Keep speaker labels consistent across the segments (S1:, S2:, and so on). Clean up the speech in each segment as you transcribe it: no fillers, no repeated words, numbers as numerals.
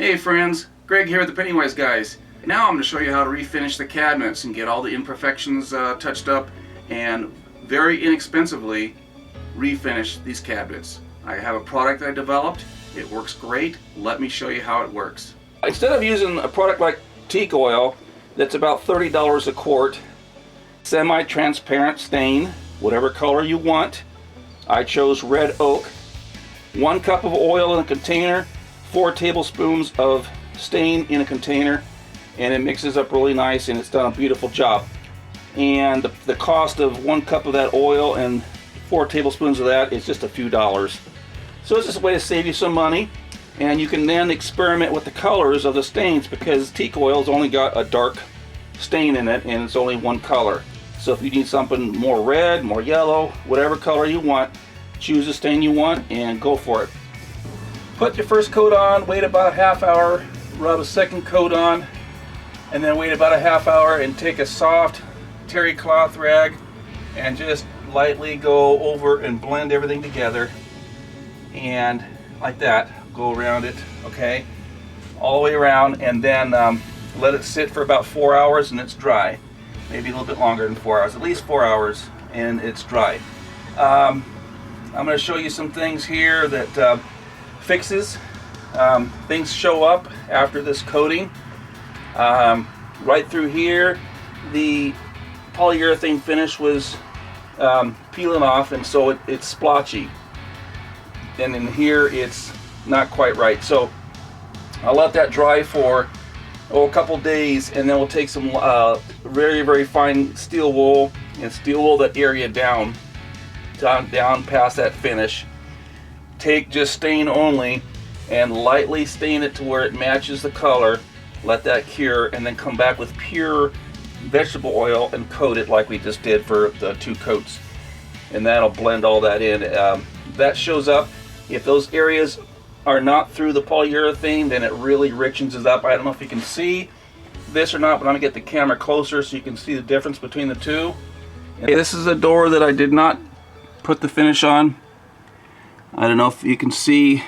S1: Hey friends, Greg here with the Pennywise guys. Now I'm going to show you how to refinish the cabinets and get all the imperfections touched up and very inexpensively refinish these cabinets. I have a product I developed. It works great. Let me show you how it works. Instead of using a product like teak oil that's about $30 a quart, semi-transparent stain, whatever color you want, I chose red oak. 1 cup of oil in a container, 4 tablespoons of stain in a container, and it mixes up really nice and it's done a beautiful job. And the cost of 1 cup of that oil and 4 tablespoons of that is just a few dollars. So it's just a way to save you some money, and you can then experiment with the colors of the stains because teak oil's only got a dark stain in it and it's only 1 color. So if you need something more red, more yellow, whatever color you want, choose the stain you want and go for it. Put your first coat on, wait about a half hour, rub a second coat on, and then wait about a half hour and take a soft terry cloth rag and just lightly go over and blend everything together. And like that, go around it, okay? All the way around, and then let it sit for about 4 hours and it's dry. Maybe a little bit longer than 4 hours, at least 4 hours, and it's dry. I'm going to show you some things here that fixes. Things show up after this coating. Right through here, the polyurethane finish was peeling off, and so it's splotchy. And in here, it's not quite right. So I'll let that dry for a couple days, and then we'll take some very, very fine steel wool and steel wool that area down past that finish. Take just stain only and lightly stain it to where it matches the color. Let that cure, and then come back with pure vegetable oil and coat it like we just did for the 2 coats, and that'll blend all that in. That shows up. If those areas are not through the polyurethane, then it really richens it up. I don't know if you can see this or not, but I'm gonna get the camera closer so you can see the difference between the two. And this is a door that I did not put the finish on. I don't know if you can see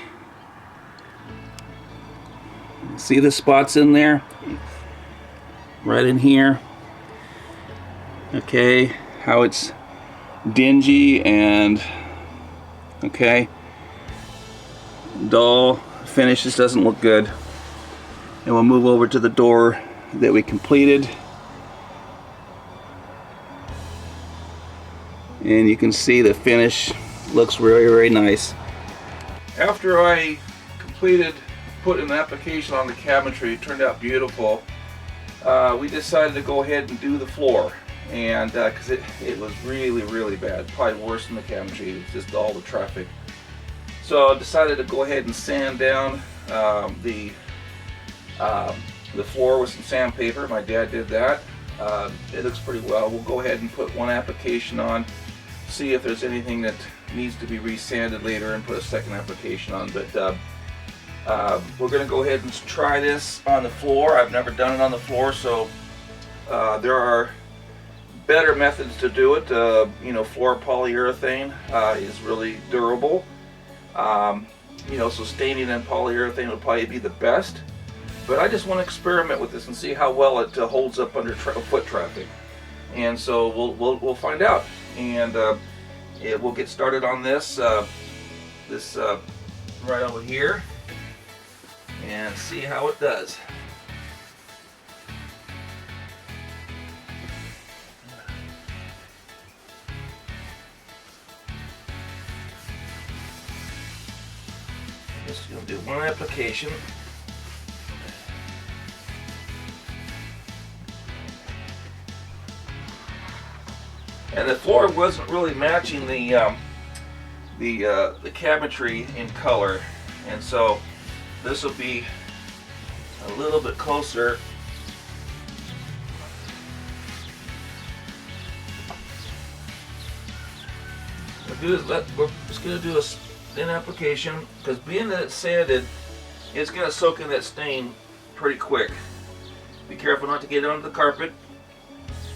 S1: the spots in there, right in here. Okay, how it's dingy and okay, dull finish. Just doesn't look good. And we'll move over to the door that we completed, and you can see the finish looks very, very nice. After I completed putting an application on the cabinetry, it turned out beautiful. We decided to go ahead and do the floor, and because it was really, really bad, probably worse than the cabinetry. It was just all the traffic. So I decided to go ahead and sand down the floor with some sandpaper. My dad did that. It looks pretty well. We'll go ahead and put 1 application on, see if there's anything that needs to be resanded later, and put a second application on. But we're going to go ahead and try this on the floor. I've never done it on the floor, so there are better methods to do it. Floor polyurethane is really durable. So staining in polyurethane would probably be the best. But I just want to experiment with this and see how well it holds up under foot traffic. And so we'll find out. And we'll get started on this right over here and see how it does. Just gonna do 1 application. And the floor wasn't really matching the cabinetry in color, and so this will be a little bit closer. We're just going to do a thin application, because being that it's sanded, it's going to soak in that stain pretty quick. Be careful not to get it onto the carpet.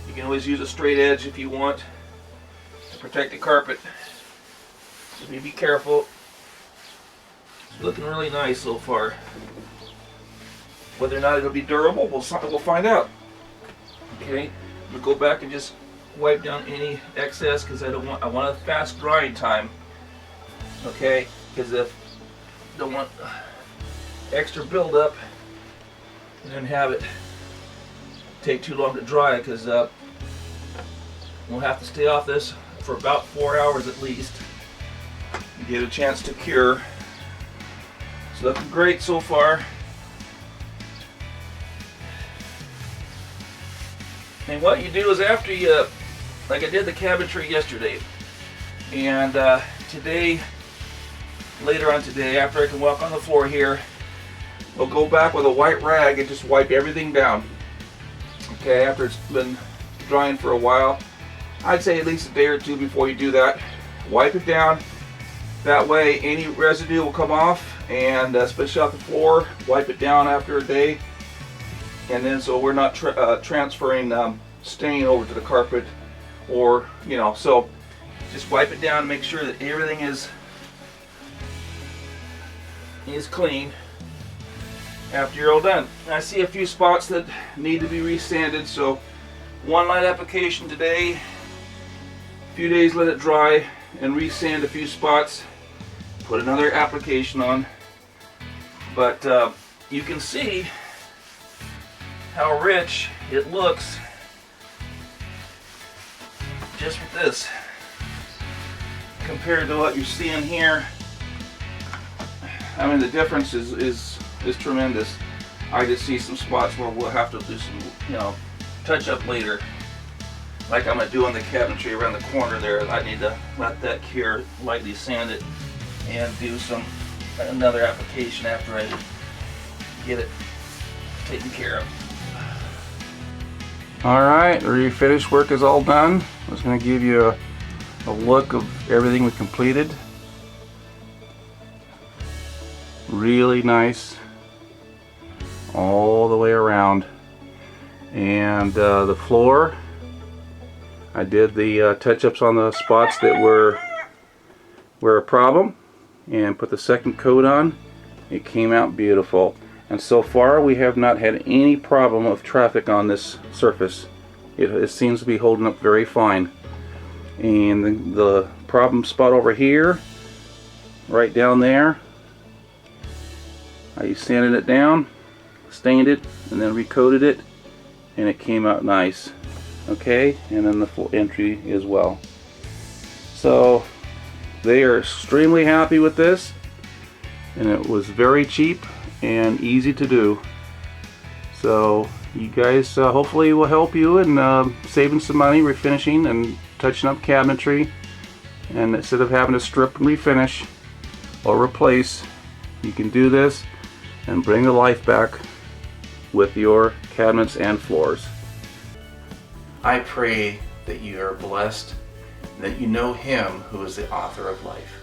S1: You can always use a straight edge if you want to protect the carpet. So be careful. It's looking really nice so far.
S2: Whether or not it'll be durable, we'll find out. Okay, we'll go back and just wipe down any excess because I want a fast drying time. Okay, because if don't want extra buildup and then have it take too long to dry, because we'll have to stay off this for about 4 hours at least and get a chance to cure. It's looking great so far. And what you do is after you, like I did the cabinetry yesterday, and today, later on today, after I can walk on the floor here, we'll go back with a white rag and just wipe everything down. Okay, after it's been drying for a while, I'd say at least a day or two before you do that. Wipe it down. That way any residue will come off, and especially off the floor, wipe it down after a day. And then so we're not transferring stain over to the carpet, or so just wipe it down and make sure that everything is clean after you're all done. And I see a few spots that need to be resanded, so one light application today, a few days let it dry, and resand a few spots, put another application on. But you can see how rich it looks just with this compared to what you're seeing here. I mean, the difference is tremendous. I just see some spots where we'll have to do some touch up later, like I'm gonna do on the cabinetry around the corner there. I need to let that cure, lightly sand it, and do another application after I get it taken care of. Alright, the refinish work is all done. I was going to give you a look of everything we completed. Really nice all the way around. And the floor, I did the touch-ups on the spots that were a problem and put the second coat on. It came out beautiful. And so far we have not had any problem of traffic on this surface. It seems to be holding up very fine. And the problem spot over here, right down there, I sanded it down, stained it, and then recoated it, and it came out nice. Okay, and then the full entry as well. So they are extremely happy with this, and it was very cheap and easy to do. So you guys hopefully will help you in saving some money, refinishing and touching up cabinetry, and instead of having to strip and refinish or replace, you can do this and bring the life back with your cabinets and floors. I pray that you are blessed and that you know Him who is the author of life.